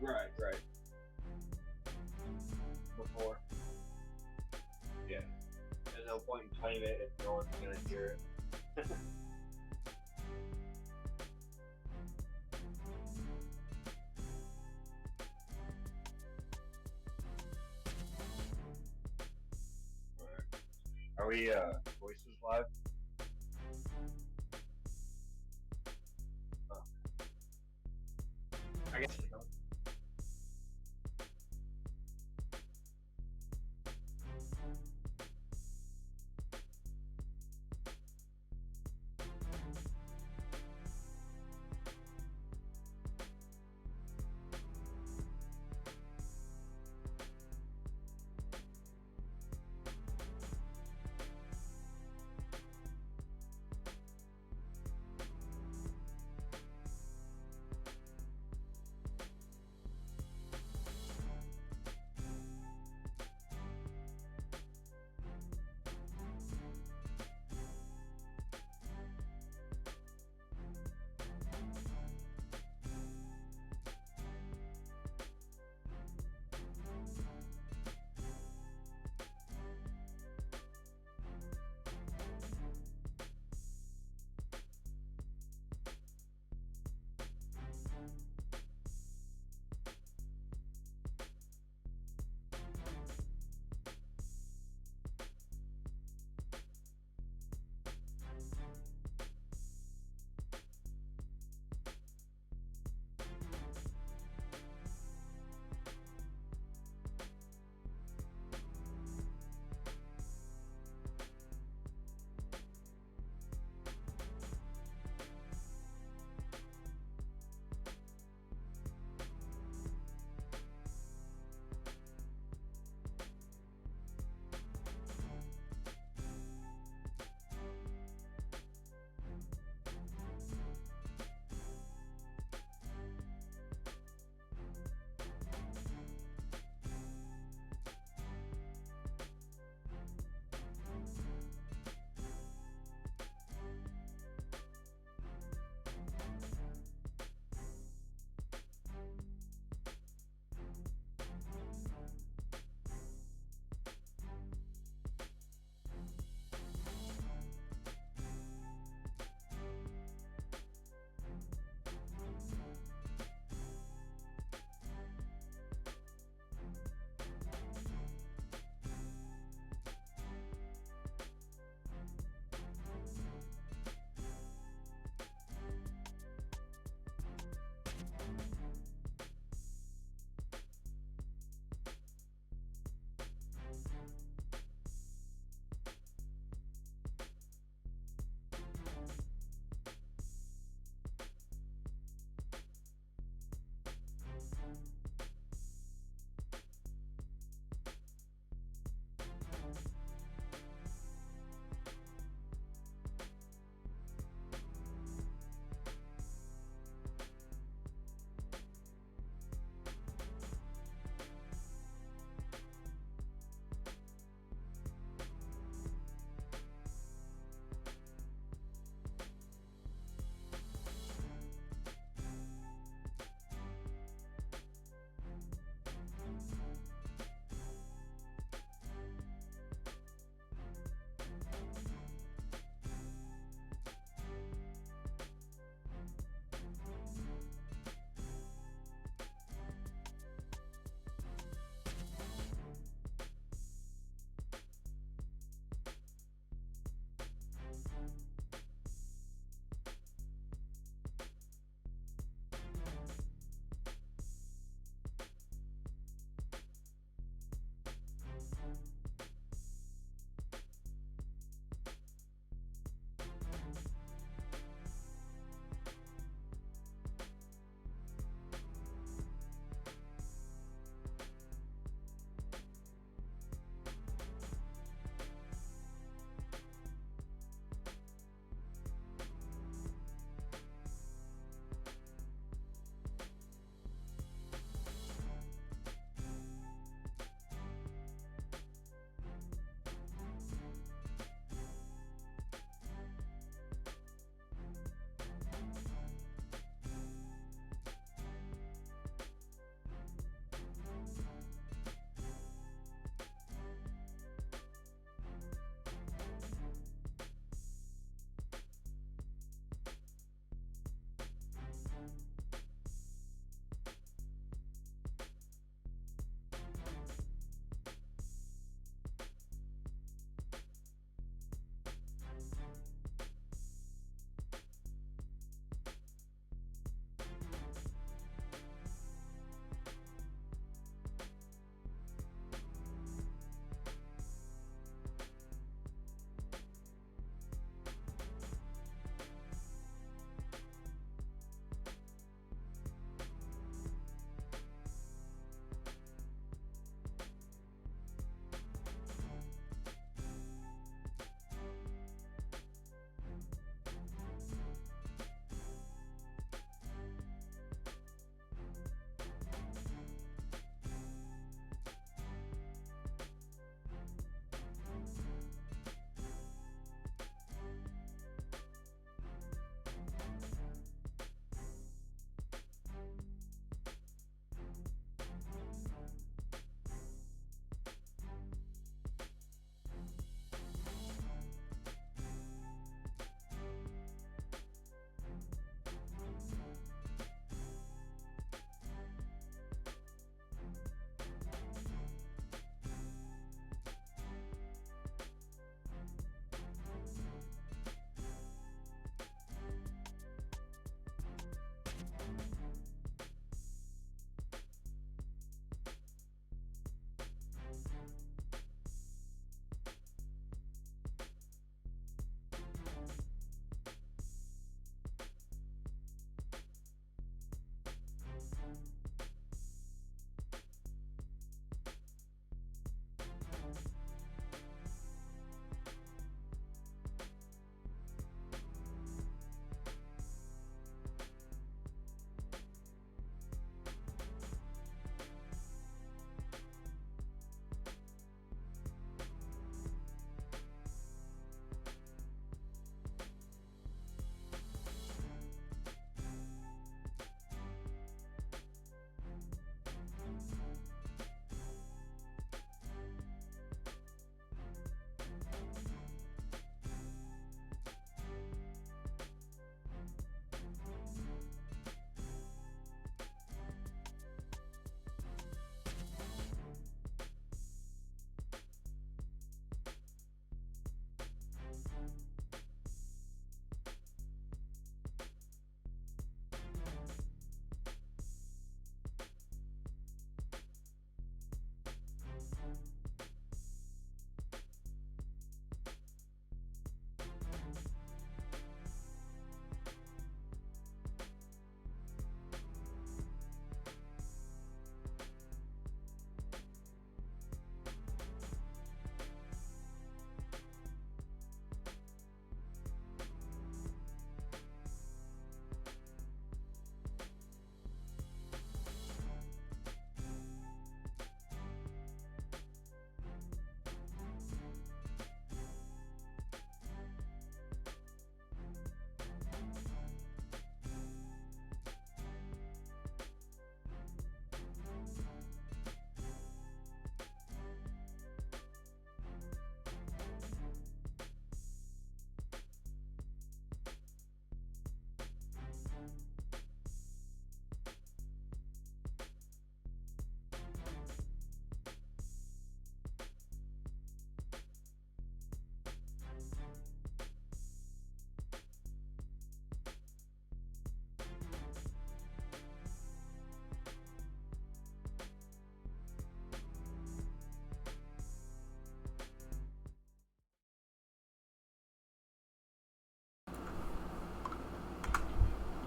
Right, right. before. Yeah. There's no point in playing it if no one's gonna hear it. Right. Are we voices live? Oh, I guess we don't.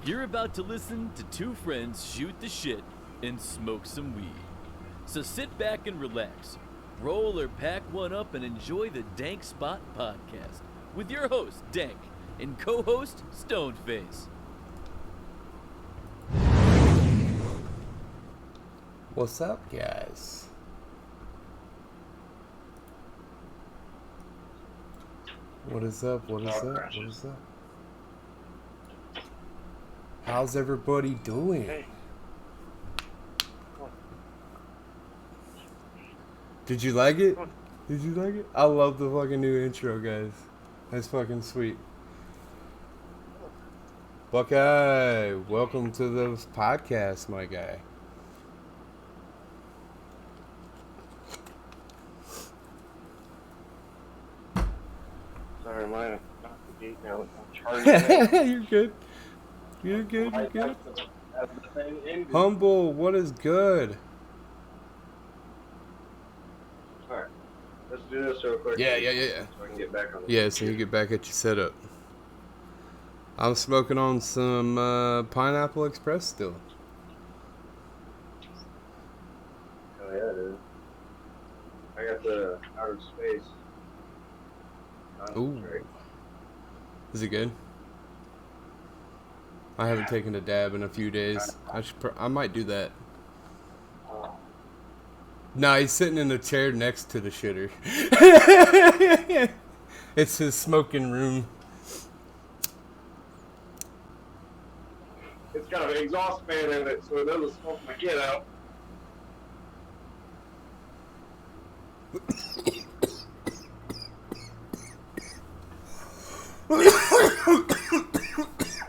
You're about to listen to two friends shoot the shit and smoke some weed. So sit back and relax, roll or pack one up and enjoy the TheDankSpot Podcast with your host, Dank, and co-host, Stoneface. What's up, guys? What is up? What is up? What is up? How's everybody doing? Hey. Did you like it? Did you like it? I love the fucking new intro, guys. That's fucking sweet. Buckeye, welcome to the podcast, my guy. Sorry, mine not the gate now. I'm charging. You're good. You're good. You're good. As the thing ended. Humble, what is good? Alright, let's do this real quick. Yeah. So I can get back on the Yeah, so you get back at your setup. I'm smoking on some Pineapple Express still. Oh yeah, dude. I got the outer space. Ooh. Is it good? I haven't taken a dab in a few days. I might do that. No, he's sitting in the chair next to the shitter. It's his smoking room. It's got an exhaust fan in it, so it doesn't smoke my kid out.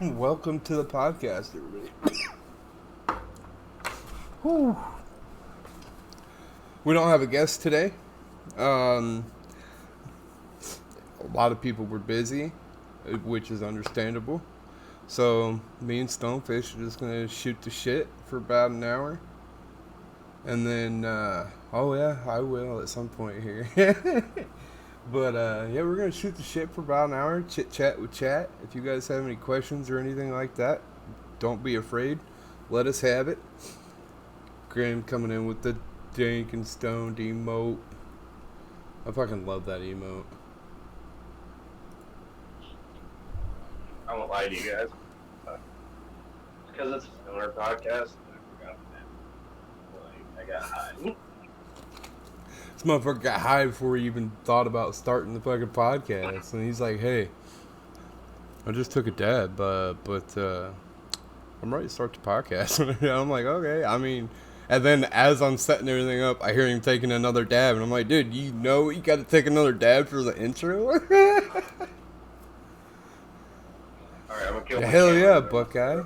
Welcome to the podcast, everybody. Whew. We don't have a guest today. A lot of people were busy, which is understandable. So me and Stonefish are just gonna shoot the shit for about an hour, and then oh yeah, I will at some point here. But yeah, we're gonna shoot the shit for about an hour, chit chat with chat. If you guys have any questions or anything like that, don't be afraid. Let us have it. Graham coming in with the Dank and Stoned emote. I fucking love that emote. I won't lie to you guys. Because it's a similar podcast, I forgot that. I got high. This motherfucker got high before he even thought about starting the fucking podcast. And he's like, hey, I just took a dab, but I'm ready to start the podcast. And I'm like, okay. I mean, and then as I'm setting everything up, I hear him taking another dab. And I'm like, dude, you know you got to take another dab for the intro? Alright, I'm gonna kill my Hell camera. yeah, Buckeye.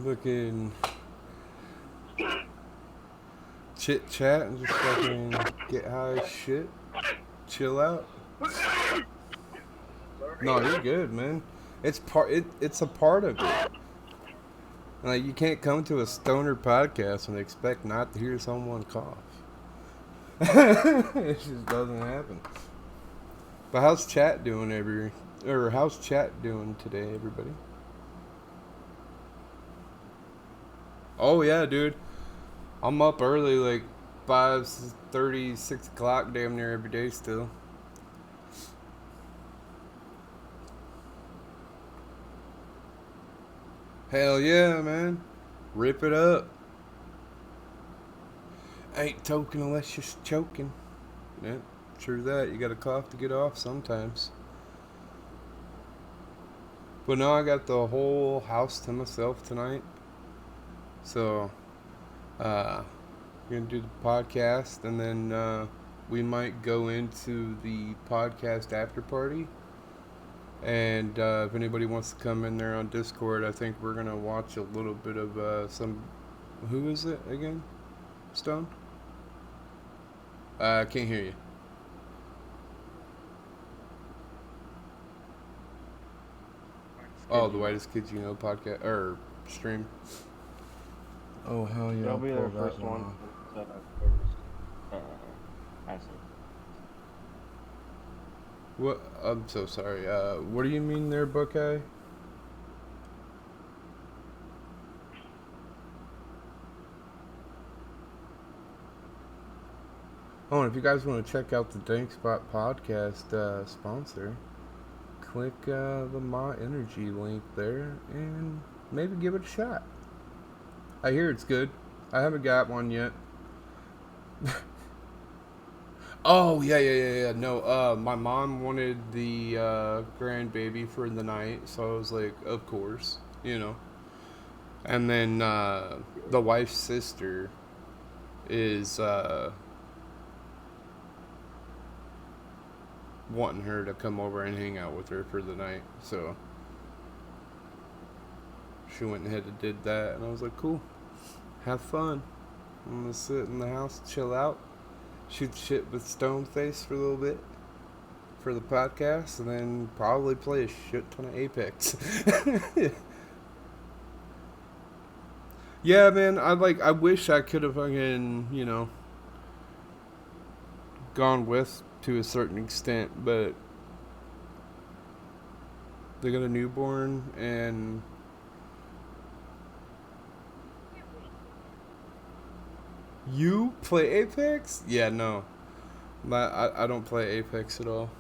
Looking... chit chat and just fucking get high as shit. Chill out. No, you're good, man. It's a part of it. Like, you can't come to a stoner podcast and expect not to hear someone cough. It just doesn't happen. But how's chat doing how's chat doing today, everybody? Oh yeah, dude. I'm up early, like 5:30, 6 o'clock, damn near every day still. Hell yeah, man. Rip it up. Ain't toking unless you're choking. Yeah, true that. You gotta cough to get off sometimes. But no, I got the whole house to myself tonight. So... we're gonna do the podcast, and then we might go into the podcast after party. And if anybody wants to come in there on Discord, I think we're gonna watch a little bit of some. Who is it again? Stone? I can't hear you. Oh, the Whitest Kids You Know podcast or stream. Oh hell yeah! That'll be I'll their pull first that one. off. I see. What? I'm so sorry. What do you mean there, Buckeye? Oh, and if you guys want to check out the DankSpot Podcast sponsor, click the My Energy link there and maybe give it a shot. I hear it's good. I haven't got one yet. Oh, yeah. No, my mom wanted the grandbaby for the night, so I was like, of course, you know. And then the wife's sister is wanting her to come over and hang out with her for the night, so she went ahead and did that, and I was like, cool, have fun. I'm gonna sit in the house, chill out, shoot the shit with Stoneface for a little bit for the podcast, and then probably play a shit ton of Apex. Yeah, man, I wish I could have fucking, gone with to a certain extent, but they got a newborn, and you play Apex? Yeah, no. I don't play Apex at all.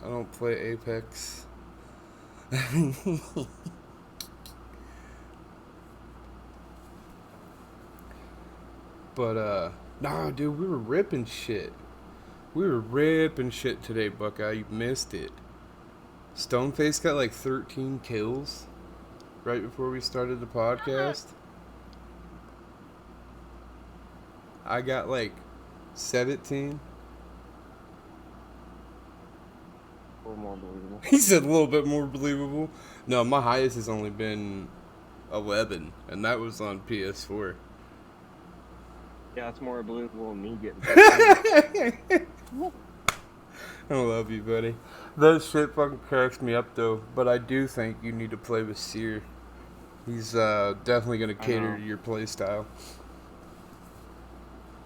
I don't play Apex. But, nah, dude, we were ripping shit. We were ripping shit today, Buckeye. You missed it. Stoneface got like 13 kills right before we started the podcast. I got like 17. A little more believable. He said a little bit more believable. No, my highest has only been 11, and that was on PS4. Yeah, it's more believable than me getting. I love you, buddy. That shit fucking cracks me up, though. But I do think you need to play with Seer. He's definitely going to cater to your play style.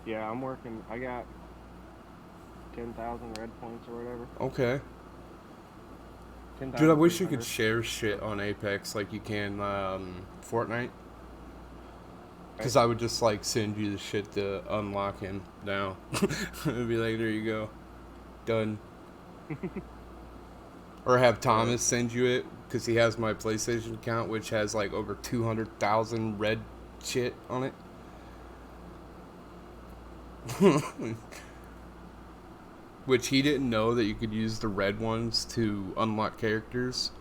Yeah, I'm working. I got 10,000 red points or whatever. Okay. 10,000. Dude, I wish you could share shit on Apex like you can Fortnite. Because I would just, like, send you the shit to unlock him now. It'd be like, there you go. Done. Or have Thomas send you it, because he has my PlayStation account, which has, like, over 200,000 red shit on it. Which he didn't know that you could use the red ones to unlock characters.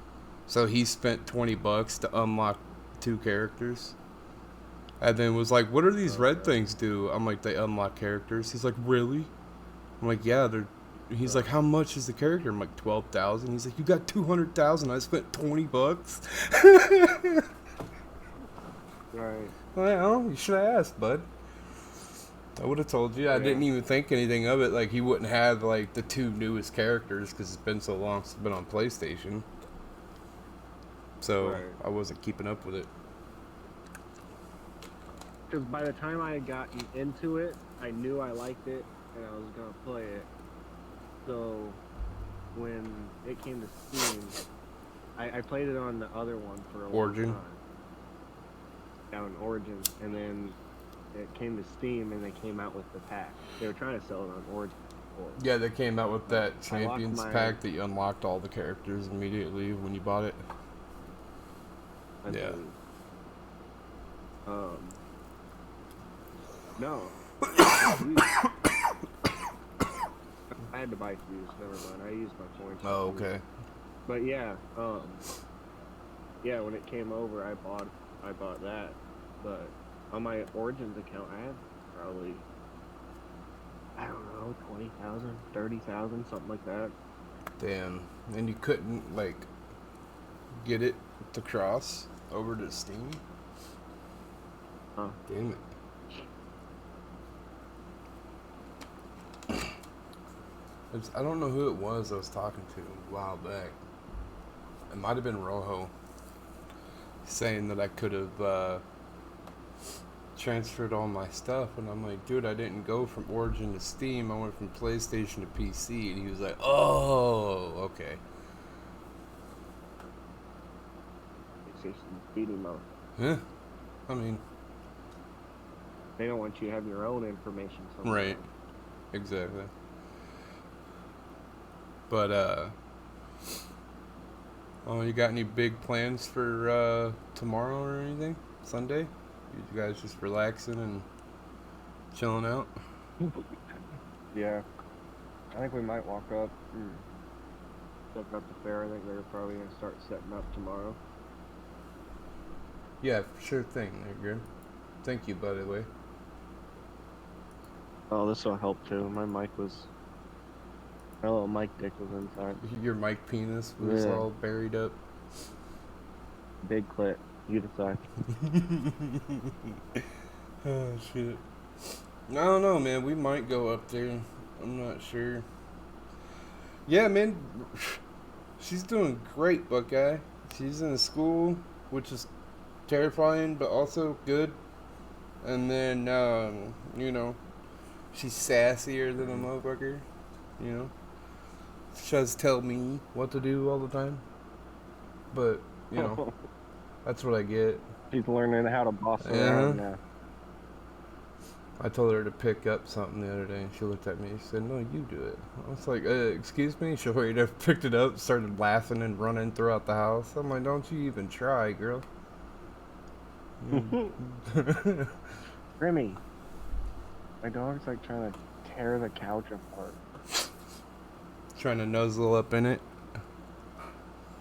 So he spent $20 to unlock 2 characters. And then was like, what do these red things do? I'm like, they unlock characters. He's like, really? I'm like, yeah, they're... He's like, how much is the character? I'm like, 12,000. He's like, you got 200,000. I spent $20. Right. Well, you should have asked, bud. I would have told you. I didn't even think anything of it. Like, he wouldn't have, like, the 2 newest characters because it's been so long since it's been on PlayStation. So, I wasn't keeping up with it. Because by the time I had gotten into it, I knew I liked it and I was going to play it. So, when it came to Steam, I played it on the other one for a Origin? long time. Down Origin. And then it came to Steam and they came out with the pack. They were trying to sell it on Origin before. Yeah, they came out with that Champions pack that you unlocked all the characters immediately when you bought it. Yeah. No. I had to buy fuse, never mind. I used my points. Oh, okay. But yeah, yeah, when it came over, I bought that. But on my Origins account, I had probably, I don't know, 20,000, 30,000, something like that. Damn. And you couldn't, like, get it to cross over to Steam? Huh. Damn it. I don't know who it was I was talking to a while back. It might have been Rojo saying that I could have transferred all my stuff, and I'm like, dude, I didn't go from Origin to Steam. I went from PlayStation to PC, and he was like, oh, okay. PlayStation's beating mode. Yeah, I mean, They don't want you to have your own information somewhere. right, exactly. But oh, you got any big plans for tomorrow or anything? Sunday? You guys just relaxing and chilling out? Yeah. I think we might walk up and check out the fair. I think they're probably going to start setting up tomorrow. Yeah, sure thing. You're good. Thank you, by the way. Oh, this will help too. My little mic dick was inside. Your mic penis was Yeah. all buried up. Big clit. You decide. Oh, shit. I don't know, man. We might go up there. I'm not sure. Yeah, man. She's doing great, Buckeye. She's in school, which is terrifying, but also good. And then, you know, she's sassier than a motherfucker. You know? She does tell me what to do all the time. But, you know, that's what I get. She's learning how to boss around now. I told her to pick up something the other day, and she looked at me and she said, no, you do it. I was like, excuse me? She hurried up, picked it up, started laughing and running throughout the house. I'm like, don't you even try, girl. Remy, my dog's like trying to tear the couch apart. Trying to nuzzle up in it.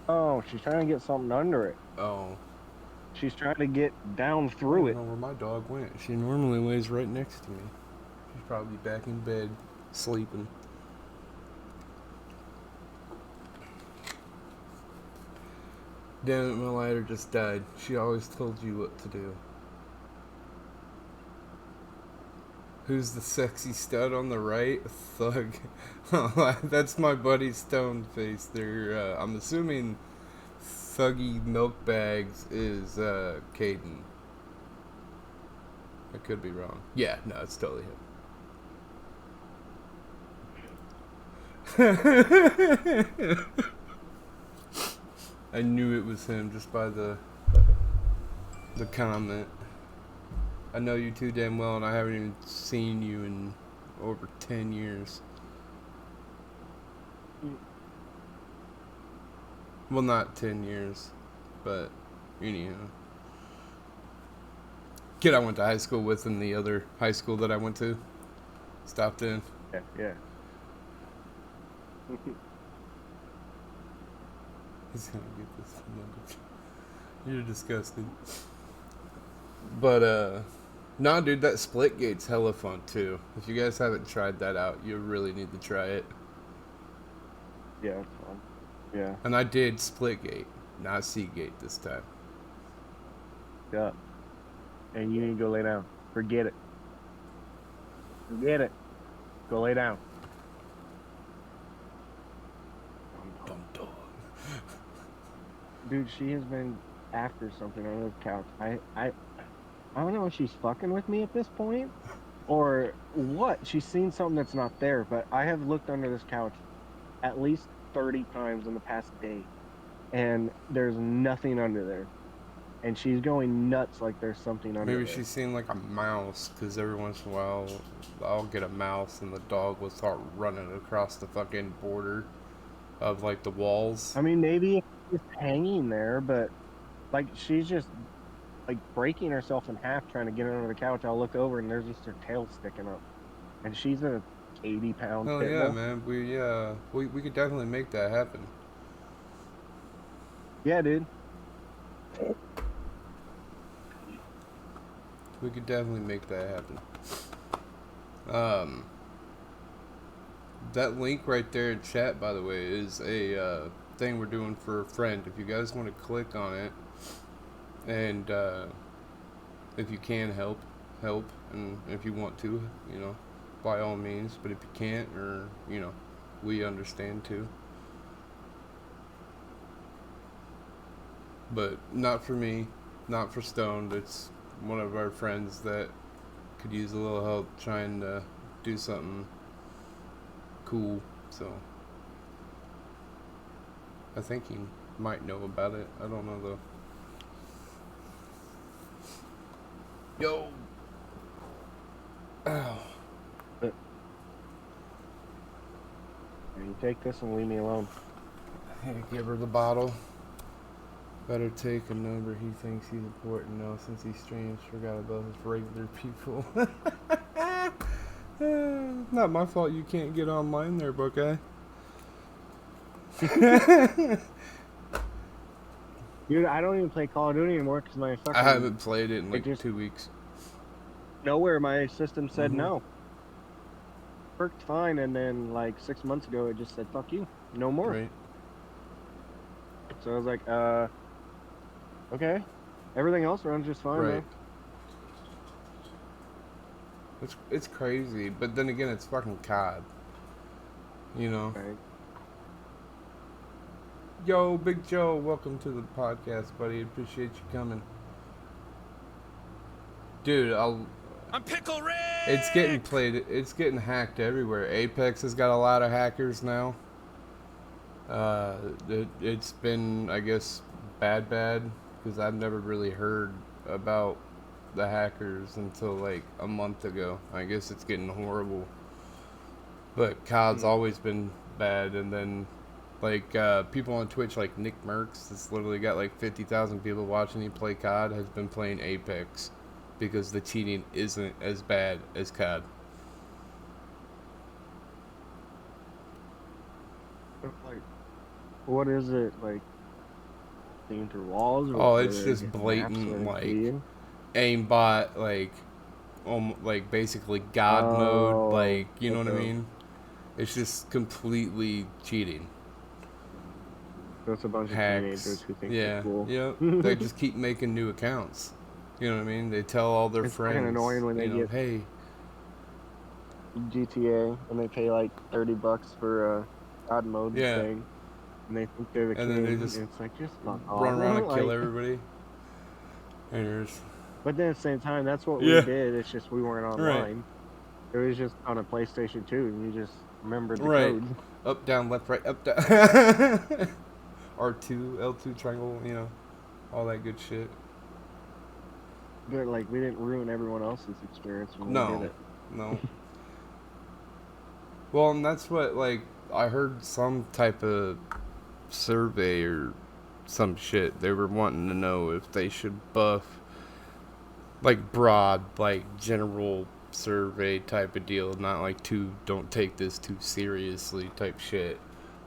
Oh, she's trying to get something under it. Oh. She's trying to get down through I it. don't know where my dog went. She normally lays right next to me. She's probably back in bed, sleeping. Damn it, my lighter just died. She always told you what to do. Who's the sexy stud on the right? Thug. That's my buddy Stone Face. They're, I'm assuming Thuggy Milk Bags is Caden. I could be wrong. Yeah, no, it's totally him. I knew it was him just by the comment. I know you too damn well, and I haven't even seen you in over 10 years. Well, not 10 years, but anyhow. Kid I went to high school with in the other high school that I went to. Stopped in. Yeah. He's gonna get this number. You're disgusting. But, nah, dude, that Splitgate's hella fun, too. If you guys haven't tried that out, you really need to try it. Yeah, it's fun. Yeah. And I did Splitgate, not Seagate this time. Yeah. And you need to go lay down. Forget it. Forget it. Go lay down. Dumb dog. Dude, she has been after something on the couch. I don't know if she's fucking with me at this point or what. She's seen something that's not there, but I have looked under this couch at least 30 times in the past day, and there's nothing under there. And she's going nuts like there's something under there. Maybe she's seen like a mouse, because every once in a while I'll get a mouse and the dog will start running across the fucking border of like the walls. I mean, maybe it's just hanging there, but like she's just like breaking herself in half trying to get under the couch. I'll look over and there's just her tail sticking up, and she's a 80-pound Oh pit yeah, bull. man. We could definitely make that happen. Yeah, dude. We could definitely make that happen. That link right there in chat, by the way, is a thing we're doing for a friend. If you guys want to click on it, and if you can help, and if you want to, you know, by all means. But if you can't, or you know, we understand too. But not for me, not for Stone. It's one of our friends that could use a little help trying to do something cool. So I think he might know about it. I don't know though. Yo. Ow. You take this and leave me alone. Hey, give her the bottle. Better take a number he thinks he's important now since he streams. Forgot about his regular people. Not my fault you can't get online there, Buckeye. Dude, I don't even play Call of Duty anymore because my fucking... I haven't played it in like just- 2 weeks. Nowhere my system said Mhm. no. Worked fine, and then like 6 months ago it just said fuck you, no more. Right. So I was like, okay. Everything else runs just fine, Right. man. It's crazy, but then again, it's fucking COD. You know. Right. Yo, Big Joe, welcome to the podcast, buddy. Appreciate you coming. Dude, I'm Pickle Rick! it's getting played. It's getting hacked everywhere. Apex has got a lot of hackers now. It's been, I guess, bad, because I've never really heard about the hackers until like a month ago. I guess it's getting horrible. But COD's always been bad, and then like people on Twitch like Nick Merckx, that's literally got like 50,000 people watching him play COD, has been playing Apex because the cheating isn't as bad as COD. Like, what is it like? Seeing through walls? Or Oh, it's or just maps blatant, or like, seeing? Aimbot, like basically God mode, like, you know what I okay. mean? It's just completely cheating. There's a bunch of Hacks. teenagers who think Yeah, they're cool. yep. They just keep making new accounts. You know what I mean? They tell all their It's friends, fucking annoying when they you know, get- hey, GTA, and they pay like $30 for a God mode Yeah. thing, and they think they're the And king. then they just and it's like just fuck off. run around and kill Like, everybody. And there's, But then at the same time, that's what Yeah. we did. It's just we weren't online. It was just on a PlayStation 2, and you just remembered the Right. code. up, down, left, right, up, down. R2, L2 triangle, you know, all that good shit. But like, we didn't ruin everyone else's experience when we No. did it. No. Well, and that's what, like, I heard some type of survey or some shit. They were wanting to know if they should buff, like, broad, like, general survey type of deal, not like don't take this too seriously type shit.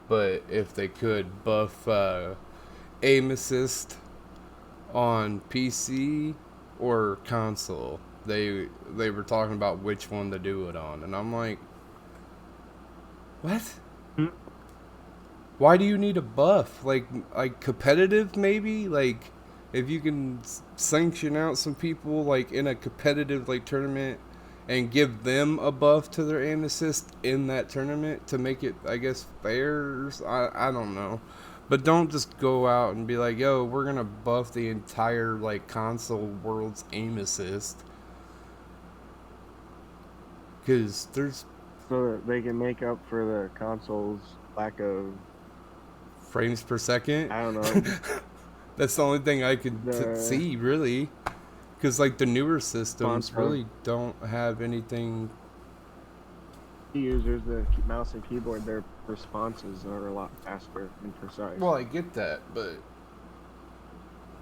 But if they could buff aim assist on PC or console, they were talking about which one to do it on, and I'm like, what? Hmm. Why do you need a buff? Like competitive maybe? Like if you can sanction out some people like in a competitive like tournament and give them a buff to their aim assist in that tournament to make it, I guess, fair. I don't know. But don't just go out and be like, yo, we're going to buff the entire, like, console world's aim assist. Because there's So that they can make up for the console's lack of, frames per second. I don't know. That's the only thing I could The- see, really. Because, like, the newer systems Sponsor. really don't have anything. Users, the mouse and keyboard, their responses are a lot faster and precise. Well, I get that, but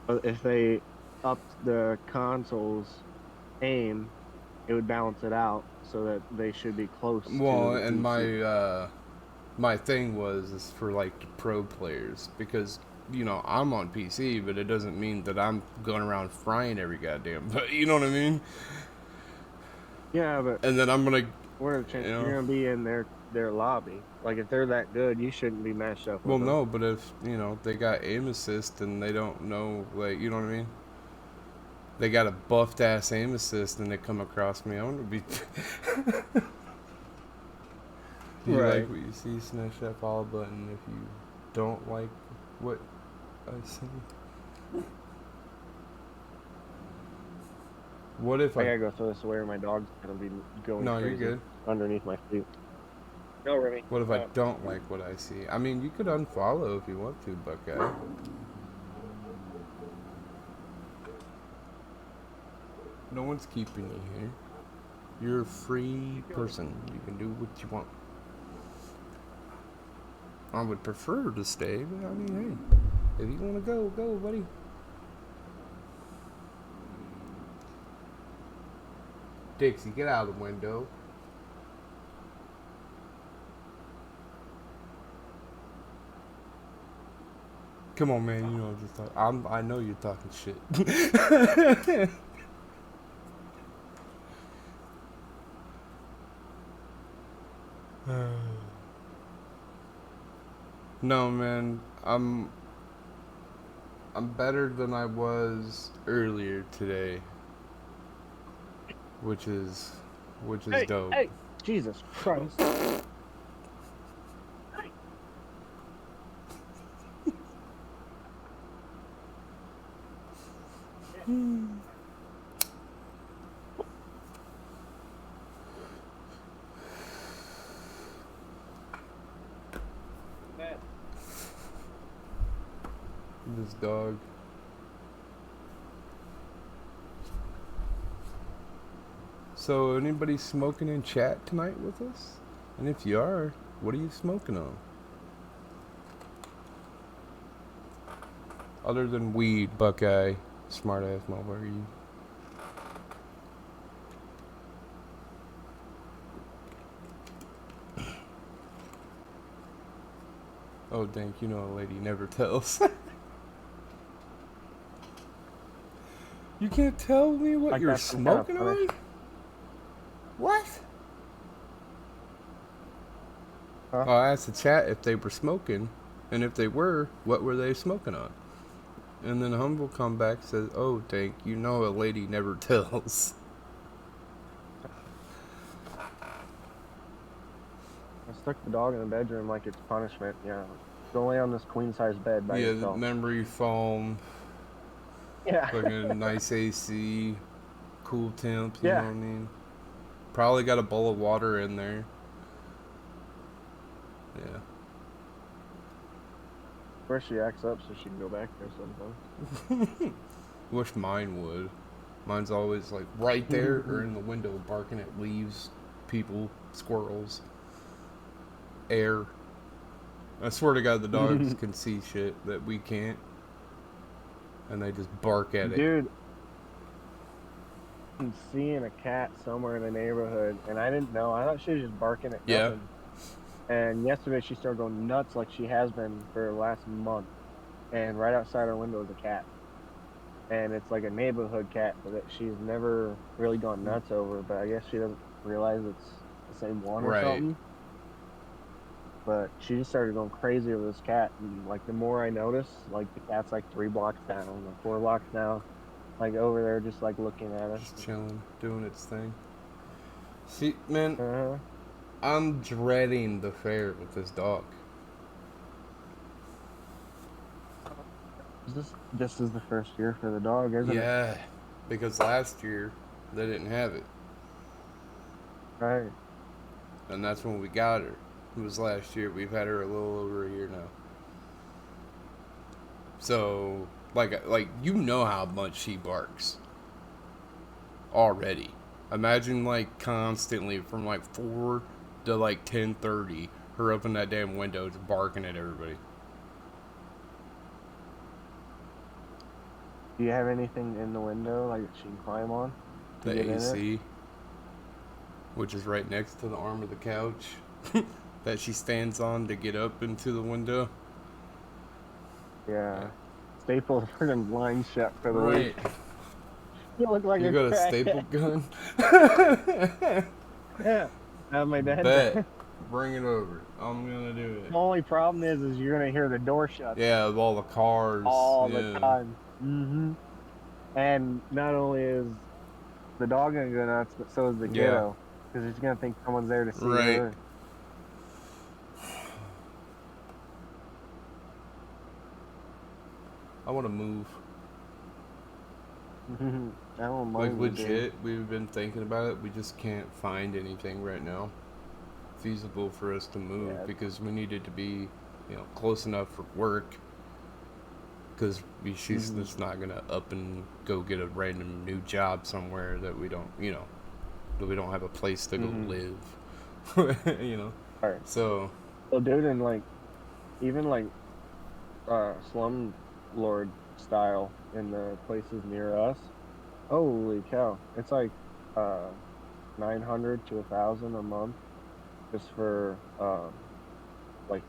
But if they upped the console's aim, it would balance it out so that they should be close. well, to the and PC. my thing is for like the pro players, because you know I'm on PC, but it doesn't mean that I'm going around frying every goddamn. But you know what I mean? Yeah, but And then I'm gonna. what are the chances You know. you're gonna be in their lobby? Like if they're that good, you shouldn't be matched up with Well, them. no, but if you know they got aim assist and they don't know, like, you know what I mean? They got a buffed ass aim assist and they come across me, I want to be. Do you Right. like what you see? Smash that follow button if you don't like what I see. What if I I? gotta go throw this away or my dog's gonna be going No, you're crazy good. underneath my feet. No, Remy. What if I don't like what I see? I mean, you could unfollow if you want to, Buckeye. No one's keeping you here. You're a free person. You can do what you want. I would prefer to stay, but I mean, hey, if you want to go, go, buddy. Dixie, get out of the window. Come on, man. You know I'm just talking. I know you're talking shit. No, man. I'm better than I was earlier today, which is dope. Hey, Jesus Christ. This dog. So, anybody smoking in chat tonight with us? And if you are, what are you smoking on? Other than weed, Buckeye, smart ass motherfucker. You. Oh, Dank, you know a lady never tells. You can't tell me what Like you're that's some kind of smoking on? punishment. What? Huh? Oh, I asked the chat if they were smoking, and if they were, what were they smoking on? And then Humble come back and says, "Oh, Dank, you know a lady never tells." I stuck the dog in the bedroom like it's punishment. Yeah, go lay on this queen size bed by Yeah, the yourself. memory foam, Yeah. fucking nice AC, cool temp, you Yeah. know what I mean? Probably got a bowl of water in there. Yeah. Where she acts up so she can go back there sometimes. Wish mine would. Mine's always like right there or in the window barking at leaves, people, squirrels, air. I swear to God the dogs can see shit that we can't. And they just bark at it. Dude, I'm seeing a cat somewhere in the neighborhood, and I didn't know. I thought she was just barking at Yeah. nothing. And yesterday she started going nuts like she has been for the last month. And right outside our window is a cat. And it's like a neighborhood cat that she's never really gone nuts over, but I guess she doesn't realize it's the same one or Right. something. But she just started going crazy over this cat, and like the more I notice, like the cat's like 3 blocks down, like 4 blocks down, like over there just like looking at us. Just chilling, doing its thing. See, man, Uh-huh. I'm dreading the fair with this dog. This is the first year for the dog, isn't it? Yeah, because last year they didn't have it. Right. And that's when we got her. It was last year. We've had her a little over a year now. So, like you know how much she barks already. Imagine like constantly from like 4 to like 10:30, her up in that damn window just barking at everybody. Do you have anything in the window like she can climb on? to The get in it? AC, which is right next to the arm of the couch that she stands on to get up into the window. Yeah. Staple the friggin' line shut for the Right. week. You look like You a got a crackhead. staple gun? Yeah. Have my dad. Bet. Bring it over. I'm gonna do The it. only problem is you're gonna hear the door shut Yeah, with all the cars. all yeah. the time. Mm-hmm. And not only is the dog gonna go nuts, but so is the Yeah. kiddo, because he's gonna think someone's there to see Right. her. I want to move. I don't Like mind legit, we've been thinking about it. We just can't find anything right now feasible for us to move Yeah. because we need it to be, close enough for work. Because she's Mhm. just not gonna up and go get a random new job somewhere that we don't, that we don't have a place to go Mhm. live. All right. So So, dude, and like even like slum lord style in the places near us. Holy cow! It's like uh 900 to 1,000 a month just for like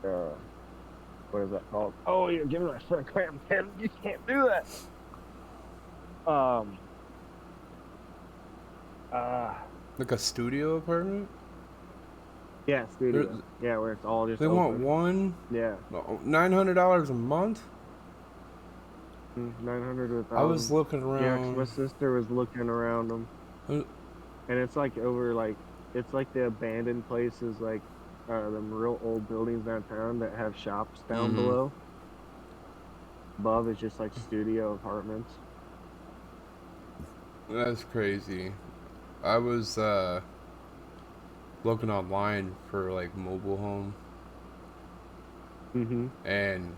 what is that called? Oh, you're giving my foot a cramp, man. You can't do that. Um uh like a studio apartment. yeah, They're, studio. Yeah, where it's all just they want open. one Yeah. $900 a month. 900 to I was 1,000. looking Yeah, 'cause my around. sister was looking around them, uh, and it's like over like it's like the abandoned places, like them real old buildings downtown that have shops down Mm-hmm. below. Above is just like studio apartments. That's crazy. I was looking online for like mobile home, Mm-hmm. and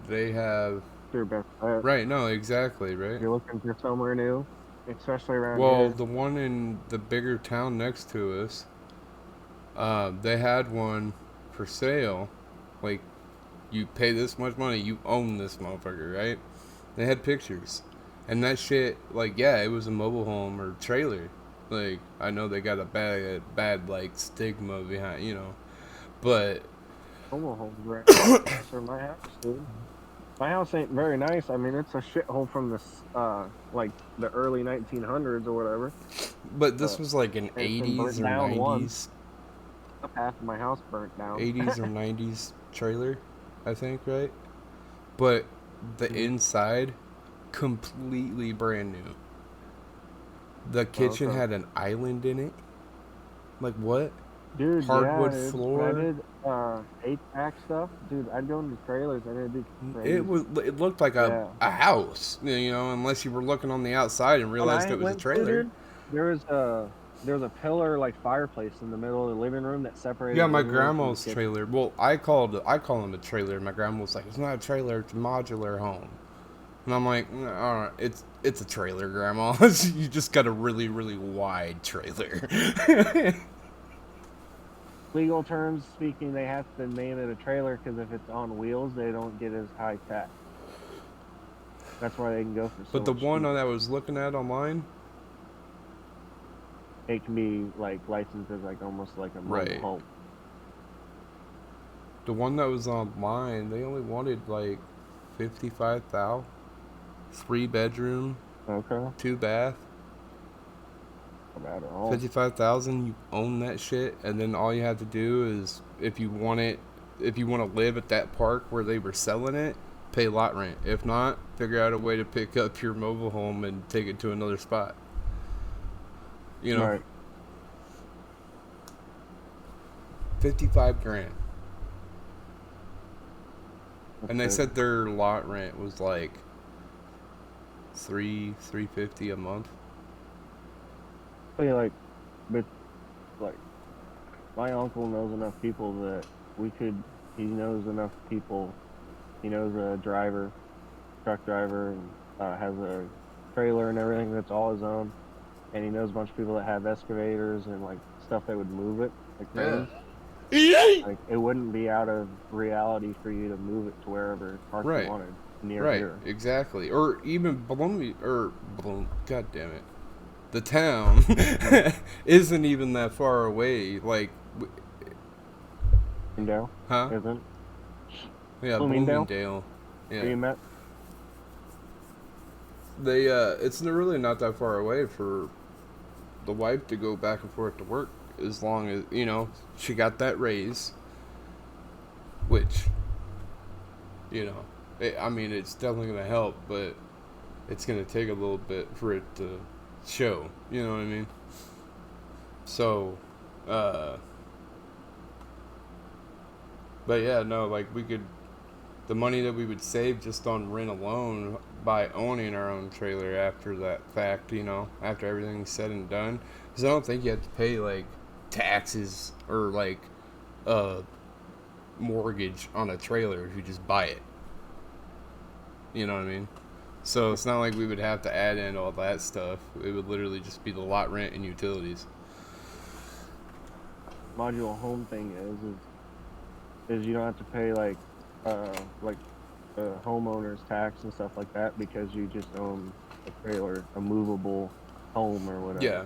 they have Your best bet. right. No, exactly right. You're looking for somewhere new, especially around Well, here. the one in the bigger town next to us, they had one for sale. Like, you pay this much money, you own this motherfucker, right? They had pictures. And that shit, like, yeah, it was a mobile home or trailer. Like, I know they got a bad like, stigma behind, But, Homo homes right next to my house, dude. My house ain't very nice. I mean, it's a shithole from like the early 1900s or whatever. this But was like an it's been 80s burnt or down once. 90s, Half of my house burnt down. 80s or 90s trailer, I think, right? But the Mhm. inside, completely brand new. The Oh, kitchen okay. had an island in it. Like what? Dude, yeah, Hardwood dude. When I floor. did HVAC stuff, dude, I'd go into trailers and it'd be It crazy. was. It looked like a Yeah. house, unless you were looking on the outside and When realized I it was a went to, trailer. dude, there was a pillar like fireplace in the middle of the living room that separated Yeah, the my living room from the grandma's kitchen. trailer. Well, I call them a trailer. My grandma was like, "It's not a trailer. It's a modular home." And I'm like, "All right, it's a trailer, Grandma. You just got a really really wide trailer." Legal terms speaking, they have to name it a trailer because if it's on wheels, they don't get as high tax. That's why they can go for so But the much one that cheaper. I was looking at online, It can be like licensed as like almost like a mobile right? home. The one that was online, they only wanted like 55,000, 3 bedroom, Okay. 2 bath. Not bad at all. 55,000, you own that shit, and then all you have to do is if you want to live at that park where they were selling it, pay lot rent. If not, figure out a way to pick up your mobile home and take it to another spot. Right. 55 grand. And they That's it. said their lot rent was like 350 a month. Yeah, like, but like, my uncle knows enough people that we could. He knows enough people. He knows a driver, truck driver, and has a trailer and everything that's all his own. And he knows a bunch of people that have excavators and like stuff that would move it, like cranes. Like it wouldn't be out of reality for you to move it to wherever park you Right. wanted near Right, here. exactly. Or even God damn it. The town isn't even that far away. Like, Bloomingdale huh? isn't. Yeah, Bloomingdale? Bloomingdale. Where you Yeah. met? It's really not that far away for the wife to go back and forth to work as long as, she got that raise, which, I mean, it's definitely going to help, but it's going to take a little bit for it to show, you know what I mean? So, but yeah, no, like the money that we would save just on rent alone by owning our own trailer after that fact, you know, after everything's said and done. Because I don't think you have to pay, like, taxes or, like, a mortgage on a trailer if you just buy it. You know what I mean? So it's not like we would have to add in all that stuff. It would literally just be the lot rent and utilities. Modular home thing is you don't have to pay like homeowner's tax and stuff like that because you just own a trailer, a movable home or whatever. Yeah.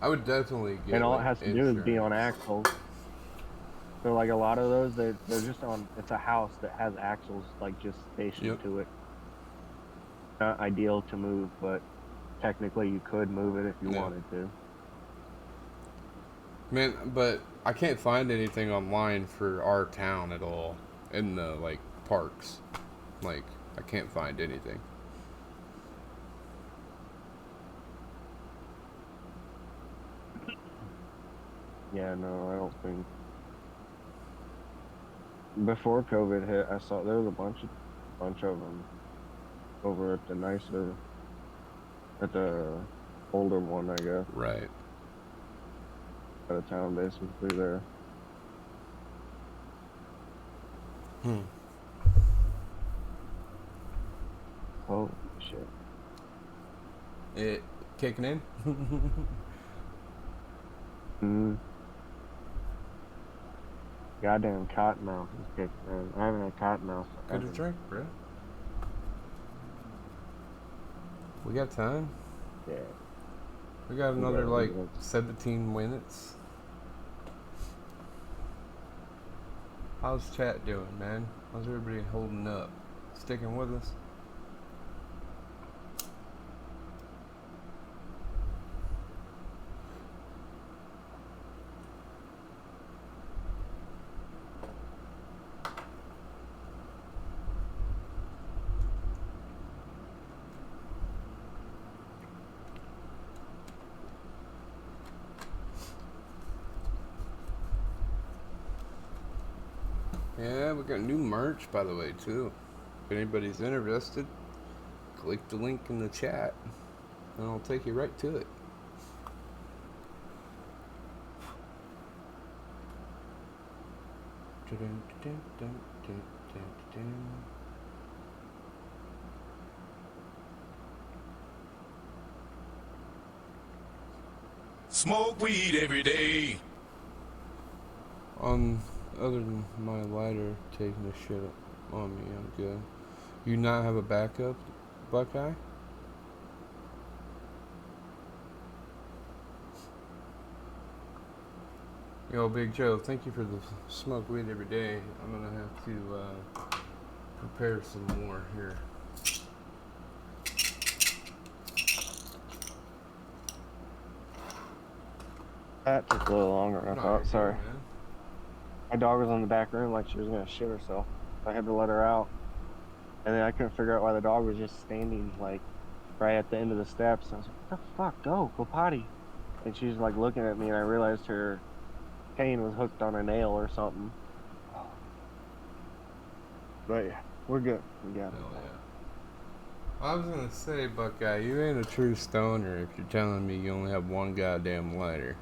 I would definitely get, and all like, it has to insurance. do is be on axles. So like a lot of those, they're just on. It's a house that has axles like just stationed to it. Not ideal to move, but technically you could move it if you wanted to. Man, but I can't find anything online for our town at all in the, like, parks. Like, I can't find anything. Yeah, no, I don't think. Before COVID hit, I saw there was a bunch of them over at at the older one, I guess. Right. Out of town, basically there. Holy shit! It kicking in? Goddamn cottonmouth is kicking in. I haven't had cottonmouth. Get a drink, bro. We got time. Yeah. We got another, like, 17 minutes. How's chat doing, man? How's everybody holding up? Sticking with us? Yeah, we got new merch, by the way, too. If anybody's interested, click the link in the chat, and I'll take you right to it. Smoke weed every day. Other than my lighter taking a shit on me, I'm good. You not have a backup, Buckeye? Yo, Big Joe, thank you for the smoke weed every day. I'm gonna have to prepare some more here. That took a little longer than I No, thought. you're Sorry. good, man. My dog was in the back room like she was gonna shit herself. I had to let her out, and then I couldn't figure out why the dog was just standing like right at the end of the steps. I was like, "What the fuck? Go potty!" And she's like looking at me, and I realized her chain was hooked on a nail or something. But yeah, we're good. We got it. Hell yeah. I was gonna say, Buckeye, you ain't a true stoner if you're telling me you only have one goddamn lighter.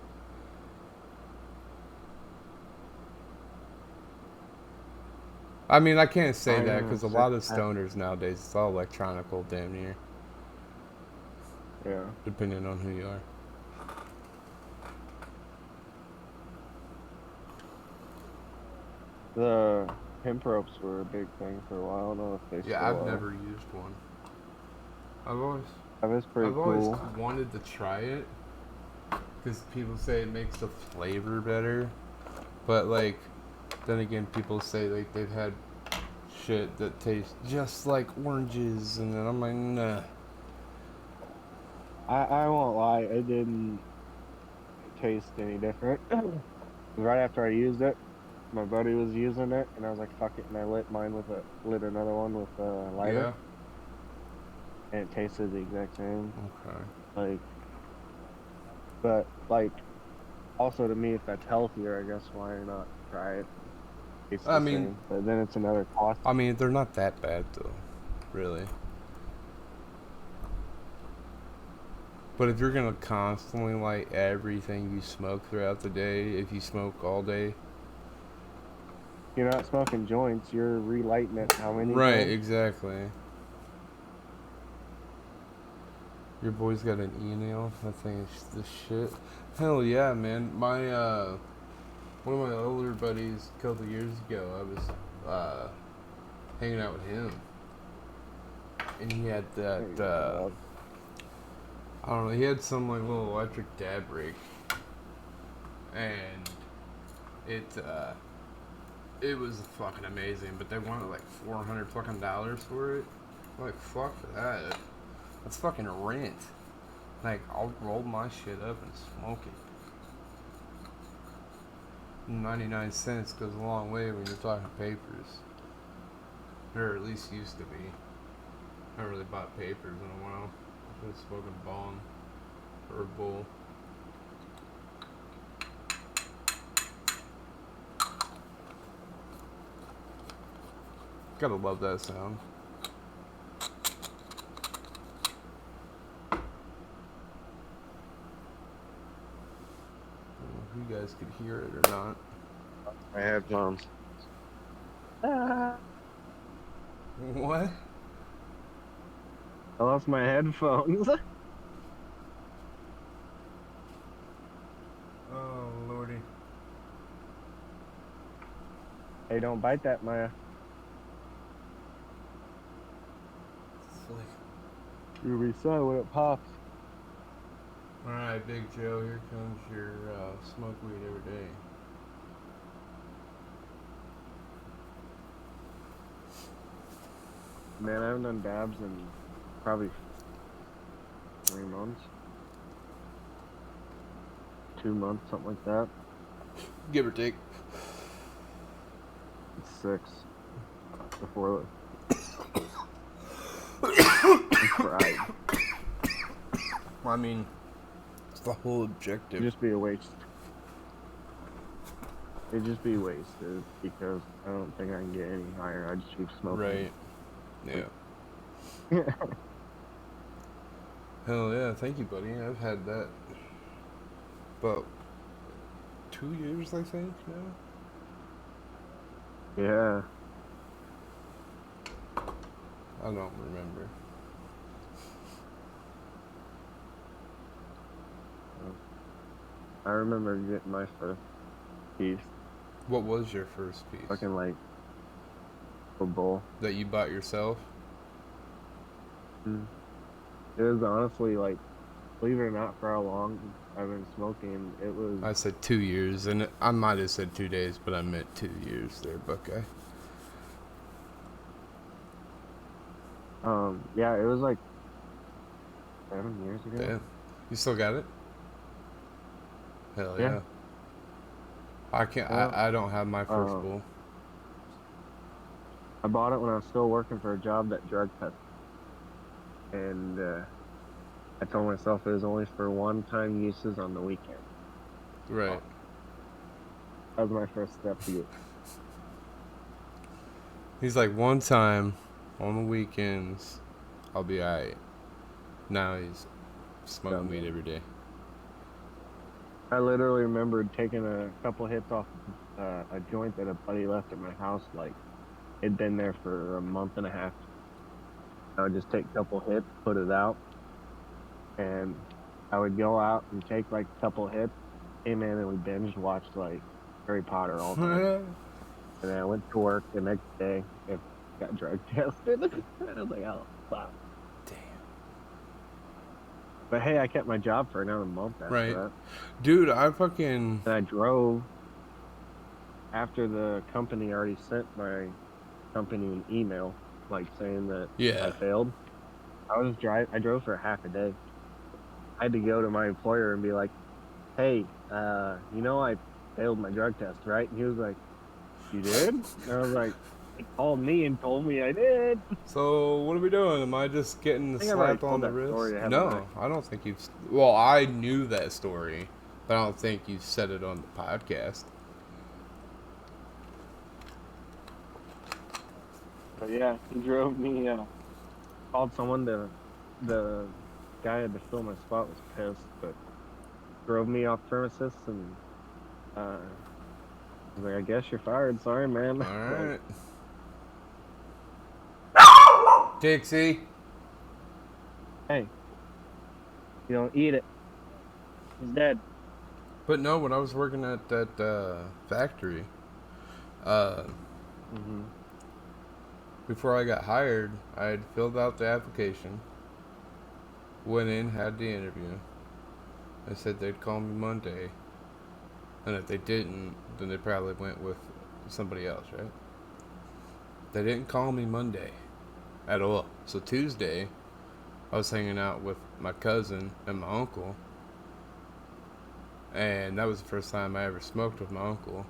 I mean, I can't say that because a lot of stoners nowadays, it's all electronical damn near. Yeah. Depending on who you are. The hemp ropes were a big thing for a while. I don't know if they Yeah, still I've are. never used one. That was pretty I've cool. always wanted to try it because people say it makes the flavor better, but like, then again, people say like they've had shit that tastes just like oranges, and then I'm like, nah. I won't lie, it didn't taste any different. Right after I used it, my buddy was using it, and I was like, fuck it, and I lit another one with a lighter, and it tasted the exact same. Okay. But also to me, if that's healthier, I guess why not try it? It's the I mean, same. But then it's another cost. I mean, they're not that bad though. really. But if you're gonna constantly light everything you smoke throughout the day, if you smoke all day, You're not smoking joints. You're relighting it how many right? times? Exactly. Your boy's got an e-nail. That thing is the shit. Hell yeah, man. My one of my older buddies a couple years ago, I was hanging out with him, and he had that. I don't know. He had some like little electric dab rig, and it was fucking amazing. But they wanted like $400 fucking for it. I'm like, fuck that. That's fucking rent. Like, I'll roll my shit up and smoke it. 99 cents goes a long way when you're talking papers. Or at least used to be. I haven't really bought papers in a while. I've been smoking bong or a bowl. Gotta love that sound. I don't know if you guys could hear it or not. My headphones. What? I lost my headphones. Oh, lordy. Hey, don't bite that, Maya. Flick. You'll be sad when it pops. Alright, Big Joe, here comes your smoke weed every day. Man, I haven't done dabs in probably 3 months. 2 months, something like that. Give or take. It's 6. Before fried. I mean, it's the whole objective. It'd just be a waste. It'd just be wasted because I don't think I can get any higher. I just keep smoking. Right. Yeah. Hell yeah, thank you, buddy. I've had that about 2 years, I think, now. Yeah. I don't remember. I remember getting my first piece. What was your first piece? Fucking like a bowl. That you bought yourself? It was honestly like, believe it or not, for how long I've been smoking, it was. I said 2 years, and I might have said 2 days, but I meant 2 years there, Buckeye. Yeah, it was like 7 years ago. Damn. You still got it? Hell Yeah. yeah. I can't. Yeah. I don't have my first bowl. I bought it when I was still working for a job that drug tested. And I told myself it was only for one-time uses on the weekend. Right. That was my first step to get. He's like, one time on the weekends, I'll be alright. Now he's smoking weed every day. I literally remembered taking a couple hits off a joint that a buddy left at my house. Like, it'd been there for a month and a half. I would just take a couple hits, put it out, and I would go out and take like a couple hits. Hey man, and we binge watched like Harry Potter all night. And then I went to work the next day and got drug tested. I was like, oh, wow. Damn. But hey, I kept my job for another month after Right. that. Dude, I fucking... And I drove after the company already sent my company an email, like saying that Yeah. I failed. I drove for half a day. I had to go to my employer and be like, hey, I failed my drug test, right? And he was like, you did? And I was like, they called me and told me I did. So, what are we doing? Am I just getting the I think I've already slap on told the that story, wrist? haven't No, I don't think you've... Well, I knew that story, but I don't think you said it on the podcast. But yeah, he drove me called someone to, the guy had to fill my spot was pissed, but drove me off premises and I was like, I guess you're fired. Sorry, man. All Like, right. Dixie. hey, you don't eat it. He's dead. But no, when I was working at that factory, Mm-hmm. before I got hired, I had filled out the application, went in, had the interview. They said they'd call me Monday, and if they didn't, then they probably went with somebody else, right? They didn't call me Monday at all. So Tuesday, I was hanging out with my cousin and my uncle, and that was the first time I ever smoked with my uncle.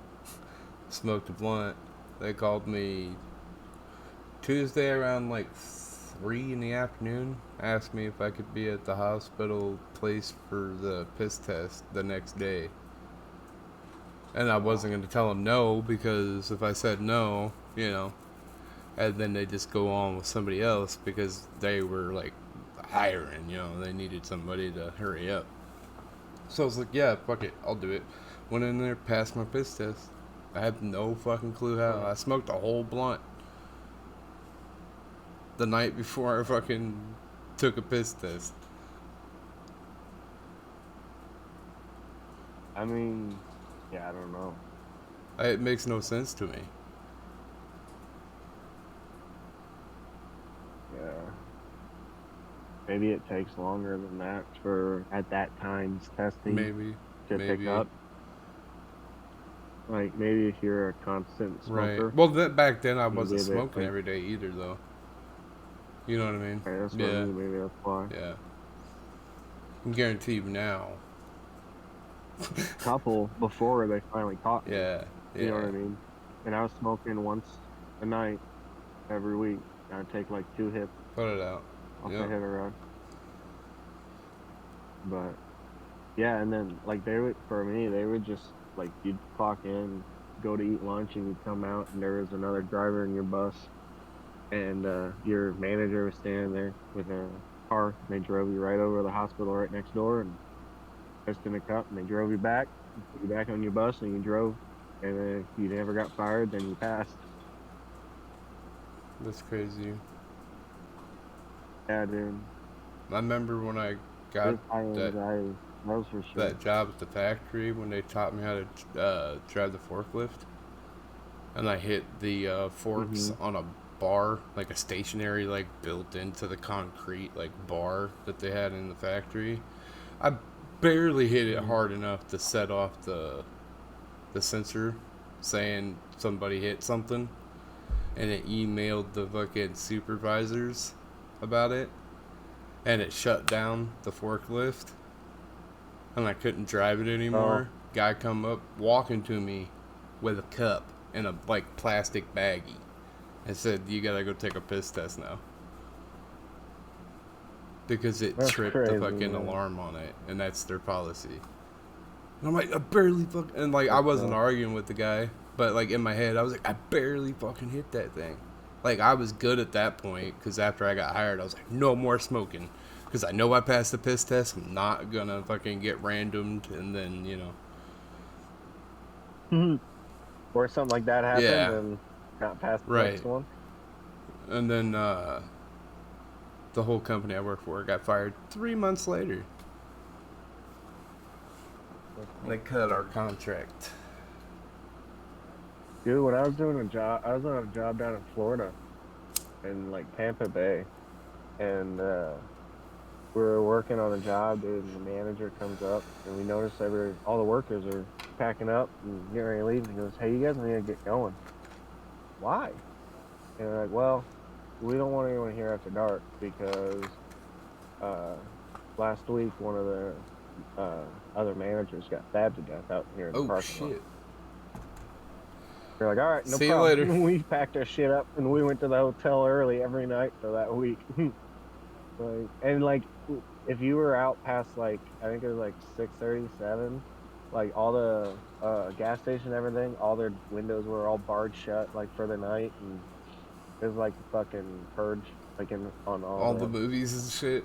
Smoked a blunt. They called me Tuesday around like 3 in the afternoon, asked me if I could be at the hospital place for the piss test the next day. And I wasn't going to tell them no, because if I said no, you know, and then they just go on with somebody else because they were like hiring, you know, they needed somebody to hurry up. So I was like, yeah, fuck it, I'll do it. Went in there, passed my piss test. I have no fucking clue how. I smoked a whole blunt the night before I fucking took a piss test. I mean, yeah, I don't know. It makes no sense to me. Yeah. Maybe it takes longer than that for, at that time's testing Maybe. to pick up. Like, maybe if you're a constant smoker. Right. Well, back then I you wasn't give it, smoking like- every day either, though. You know what I mean? Okay, that's what I mean. Maybe that's why. Yeah. I can guarantee you now. Couple before they finally caught me. Yeah. You know what I mean? And I was smoking once a night every week. I'd take like 2 hits Put it out. off Yep. the hit around. But yeah, and then like they would, for me, they would just like, you'd clock in, go to eat lunch, and you'd come out, and there was another driver in your bus, and your manager was standing there with a car, and they drove you right over to the hospital right next door, and just in a cup, and they drove you back, put you back on your bus, and you drove, and then if you never got fired, then you passed. That's crazy. Yeah, dude. I remember when I got It's high anxiety. That was for sure. that job at the factory when they taught me how to drive the forklift, and I hit the forks on a bar, like a stationary, like built into the concrete, like bar that they had in the factory. I barely hit it hard enough to set off the sensor saying somebody hit something, and it emailed the fucking supervisors about it, and it shut down the forklift, and I couldn't drive it anymore. Guy come up walking to me with a cup and a like plastic baggie and said, "You gotta go take a piss test now," because it That's tripped crazy, the fucking man. alarm on it, and that's their policy. And I'm like, I barely fucking, and like I wasn't arguing with the guy, but like in my head I was like, I barely fucking hit that thing. Like I was good at that point, because after I got hired I was like, no more smoking, because I know I passed the piss test. I'm not gonna fucking get randomed, and then, you know. Or something like that happened, Yeah. and got past the Right. next one. And then the whole company I work for got fired 3 months later. They cut our contract. Dude, when I was doing a job, I was on a job down in Florida, in like Tampa Bay, and we were working on a job, dude, and the manager comes up, and we notice all the workers are packing up and getting ready to leave, and he goes, "Hey, you guys need to get going." Why? And we're like, "Well, we don't want anyone here after dark, because last week one of the other managers got stabbed to death out here in the Oh parking lot." shit. We're like, all right, no See you problem. later. We packed our shit up and we went to the hotel early every night for that week. If you were out past like, I think it was like 6:37, like all the gas station and everything, all their windows were all barred shut like for the night, and it was like a fucking purge. like on All the movies and shit.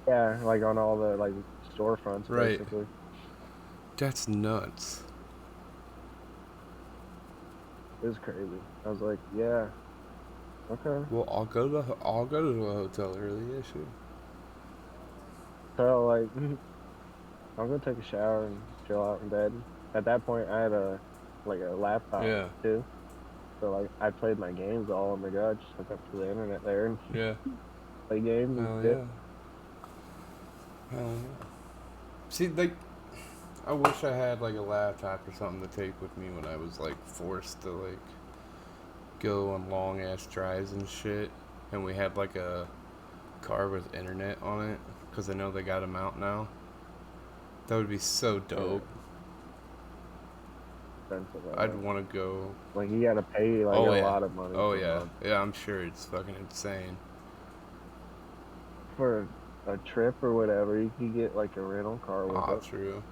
yeah, like on all the like storefronts Right. basically. That's nuts. It was crazy. I was like, yeah, okay. Well, I'll go to a hotel early. Yeah, sure. So like, I'll go take a shower and chill out in bed. At that point, I had a laptop Yeah. too. So like, I played my games all on the go. I just hook up to the internet there and Yeah. play games and Hell shit. yeah. Hell yeah. See, like, I wish I had like a laptop or something to take with me when I was like forced to like go on long ass drives and shit, and we had like a car with internet on it, because I know they got them out now. That would be so dope. Expensive, I'd want to go. like you gotta pay like Oh, a yeah. lot of money. Oh per yeah, month yeah. I'm sure it's fucking insane. for a trip or whatever. You could get like a rental car with Ah, it, true.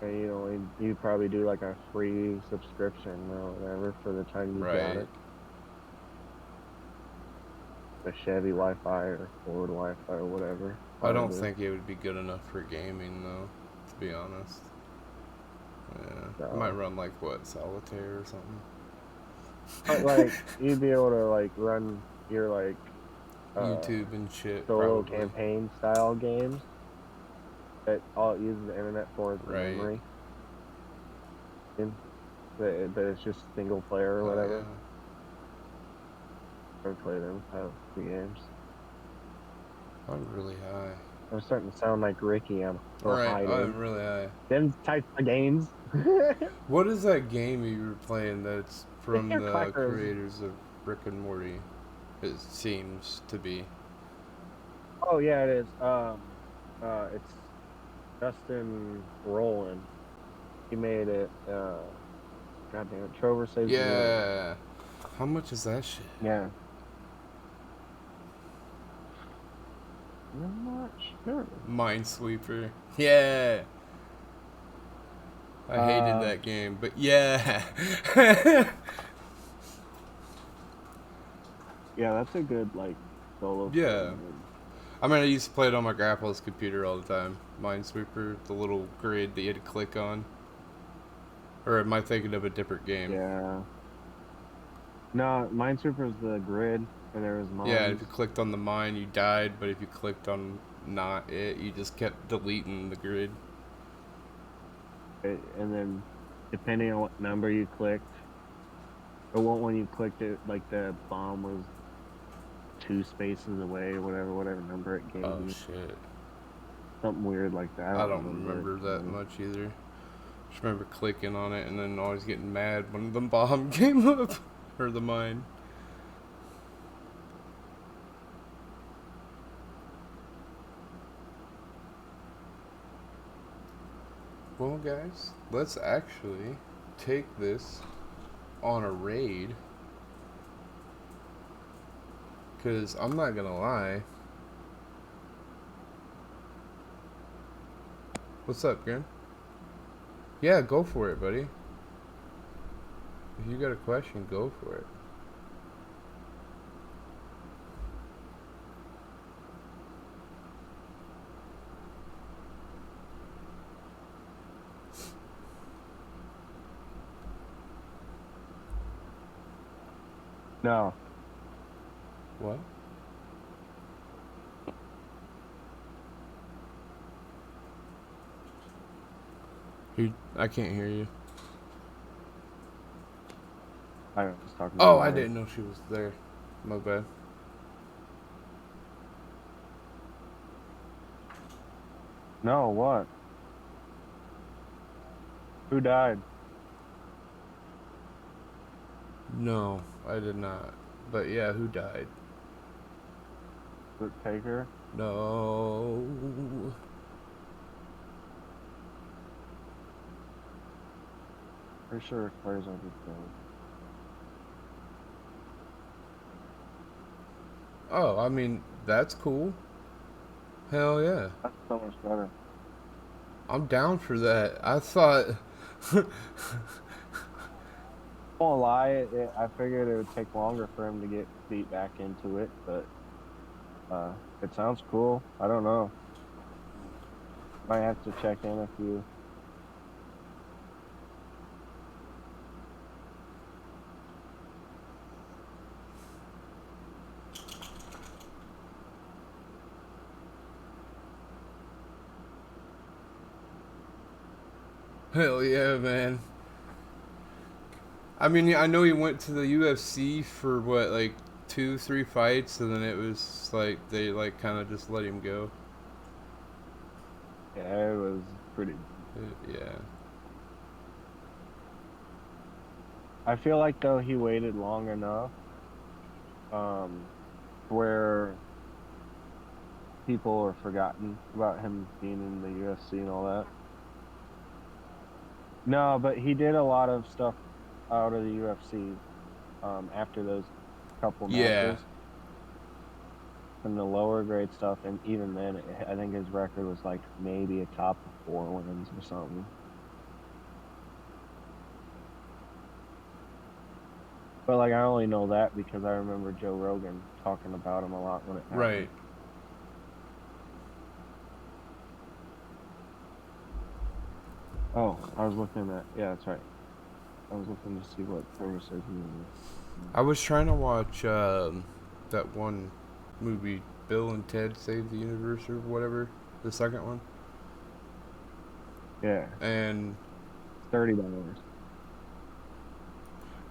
and you probably do like a free subscription or whatever for the time you got Right. it. A Chevy Wi-Fi or Ford Wi-Fi or whatever. I don't Probably. think it would be good enough for gaming though, to be honest. Yeah, No. I might run like what, Solitaire or something. But like you'd be able to like run your like YouTube and shit. solo Probably. campaign style games that all it uses the internet for is the Right. memory. That it's just single player or whatever. Or play them type of games. I'm really high. I'm starting to sound like Ricky. I'm Right, hiding. I'm really high. Them types of games. What is that game you were playing that's from Your the clackers. creators of Rick and Morty? It seems to be. Oh yeah, it is. It's Justin Rowland. He made it. God damn it, Trover Saves the World. Yeah. How much is that shit? Yeah. I'm not sure. Minesweeper. Yeah. I hated that game, but yeah. Yeah, that's a good like solo. Yeah. game. I mean, I used to play it on my grandpa's computer all the time. Minesweeper, the little grid that you had to click on. Or am I thinking of a different game? Yeah. No, Minesweeper's the grid, and there was mines. Yeah, if you clicked on the mine, you died, but if you clicked on not it, you just kept deleting the grid. And then, depending on what number you clicked, or what one you clicked, it like the bomb was 2 spaces away, or whatever number it gave Oh you. shit. Something weird like that. I don't remember that much either. Just remember clicking on it and then always getting mad when the bomb came up. Or the mine. Well, guys, let's actually take this on a raid. Because I'm not going to lie. What's up, Grim? Yeah, go for it, buddy. If you got a question, go for it. No. What? I can't hear you. I was talking. Oh, about I it. didn't know she was there. My bad. No, what? Who died? No, I did not. But yeah, who died? Was it Taker? No. Pretty sure players on the field. Oh, I mean, that's cool. Hell yeah. That's so much better. I'm down for that. I thought Won't lie, I figured it would take longer for him to get beat back into it, but it sounds cool. I don't know. Might have to check in a few. Hell yeah, man. I mean, I know he went to the UFC for what, like 2-3 fights, and then it was like they like kind of just let him go. Yeah, it was pretty. Yeah. I feel like though he waited long enough, where people are forgotten about him being in the UFC and all that. No, but he did a lot of stuff out of the UFC after those couple Yeah. matches. And the lower grade stuff, and even then, I think his record was like maybe a top 4 wins or something. But like I only know that because I remember Joe Rogan talking about him a lot when it happened. Right. Oh, I was looking at, yeah, that's right. I was looking to see what services he was. I was trying to watch that one movie, Bill and Ted Save the Universe or whatever, the second one. Yeah, And $30.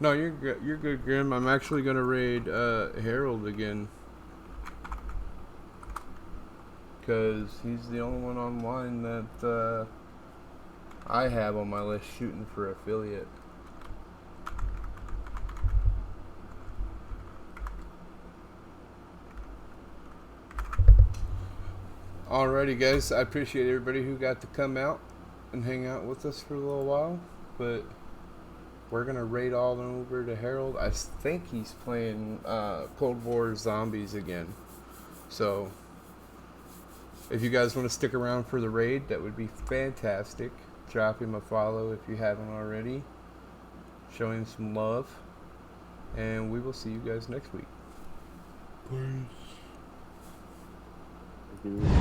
no, you're good. You're good, Grim. I'm actually gonna raid Harold again because he's the only one online that I have on my list shooting for affiliate. Alrighty, guys. I appreciate everybody who got to come out and hang out with us for a little while, but we're gonna raid all over to Harold. I think he's playing Cold War Zombies again. So if you guys want to stick around for the raid, that would be fantastic. Drop him a follow if you haven't already. Show him some love. And we will see you guys next week. Peace. Thank you.